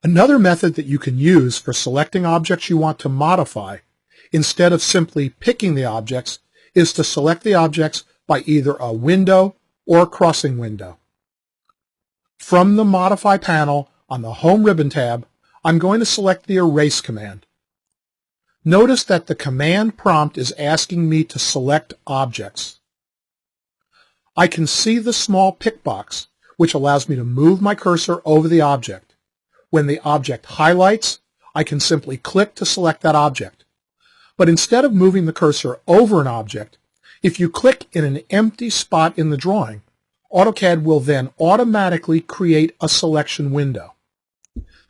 Another method that you can use for selecting objects you want to modify, instead of simply picking the objects, is to select the objects by either a window or a crossing window. From the Modify panel on the Home ribbon tab, I'm going to select the Erase command. Notice that the command prompt is asking me to select objects. I can see the small pick box, which allows me to move my cursor over the object. When the object highlights, I can simply click to select that object. But instead of moving the cursor over an object, if you click in an empty spot in the drawing, AutoCAD will then automatically create a selection window.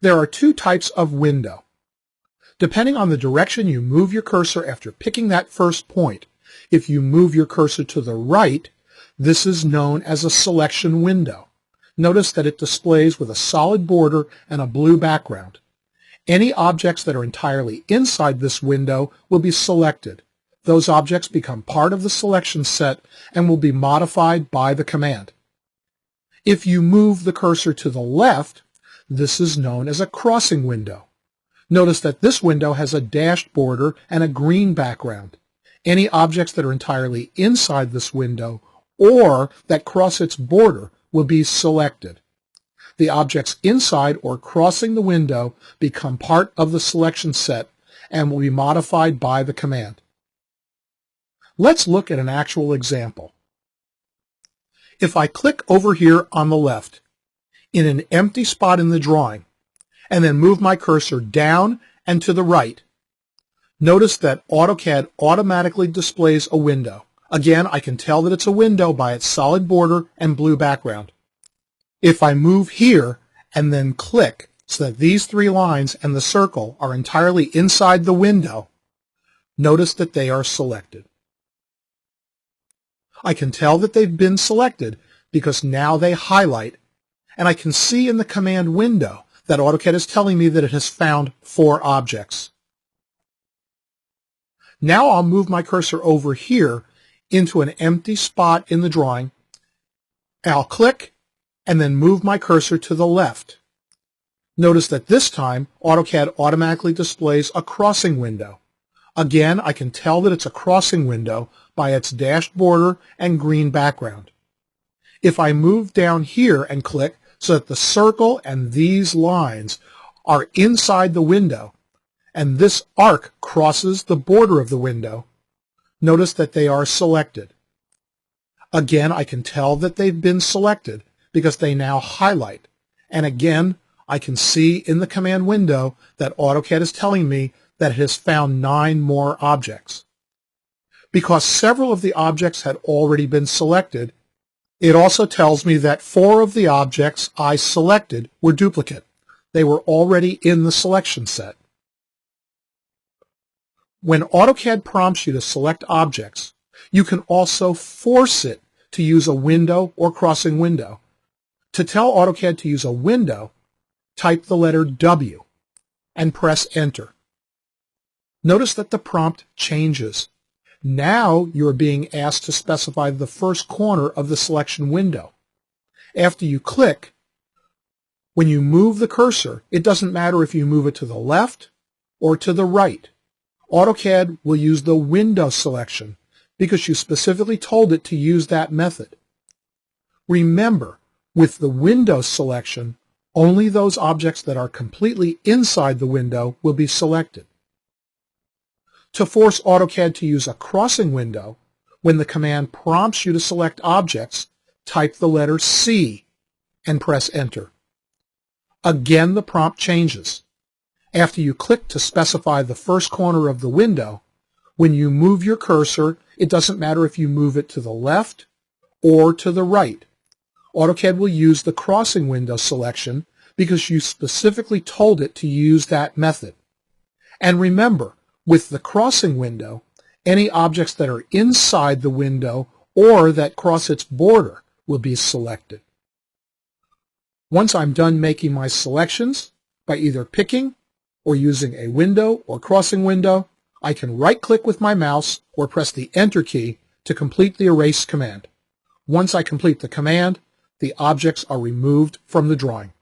There are two types of window. Depending on the direction you move your cursor after picking that first point, if you move your cursor to the right, this is known as a selection window. Notice that it displays with a solid border and a blue background. Any objects that are entirely inside this window will be selected. Those objects become part of the selection set and will be modified by the command. If you move the cursor to the left, this is known as a crossing window. Notice that this window has a dashed border and a green background. Any objects that are entirely inside this window or that cross its border will be selected. The objects inside or crossing the window become part of the selection set and will be modified by the command. Let's look at an actual example. If I click over here on the left in an empty spot in the drawing and then move my cursor down and to the right, notice that AutoCAD automatically displays a window. Again, I can tell that it's a window by its solid border and blue background. If I move here and then click so that these three lines and the circle are entirely inside the window, notice that they are selected. I can tell that they've been selected because now they highlight, and I can see in the command window that AutoCAD is telling me that it has found 4 objects. Now I'll move my cursor over here into an empty spot in the drawing. I'll click and then move my cursor to the left. Notice that this time AutoCAD automatically displays a crossing window. Again, I can tell that it's a crossing window by its dashed border and green background. If I move down here and click so that the circle and these lines are inside the window, and this arc crosses the border of the window, notice that they are selected. Again, I can tell that they've been selected because they now highlight. And again, I can see in the command window that AutoCAD is telling me that it has found 9 more objects. Because several of the objects had already been selected, it also tells me that 4 of the objects I selected were duplicate. They were already in the selection set. When AutoCAD prompts you to select objects, you can also force it to use a window or crossing window. To tell AutoCAD to use a window, type the letter W and press Enter. Notice that the prompt changes. Now you are being asked to specify the first corner of the selection window. After you click, when you move the cursor, it doesn't matter if you move it to the left or to the right. AutoCAD will use the window selection because you specifically told it to use that method. Remember, with the window selection, only those objects that are completely inside the window will be selected. To force AutoCAD to use a crossing window, when the command prompts you to select objects, type the letter C and press Enter. Again, the prompt changes. After you click to specify the first corner of the window, when you move your cursor, it doesn't matter if you move it to the left or to the right. AutoCAD will use the crossing window selection because you specifically told it to use that method. And remember, with the crossing window, any objects that are inside the window or that cross its border will be selected. Once I'm done making my selections by either picking or using a window or crossing window, I can right-click with my mouse or press the Enter key to complete the Erase command. Once I complete the command, the objects are removed from the drawing.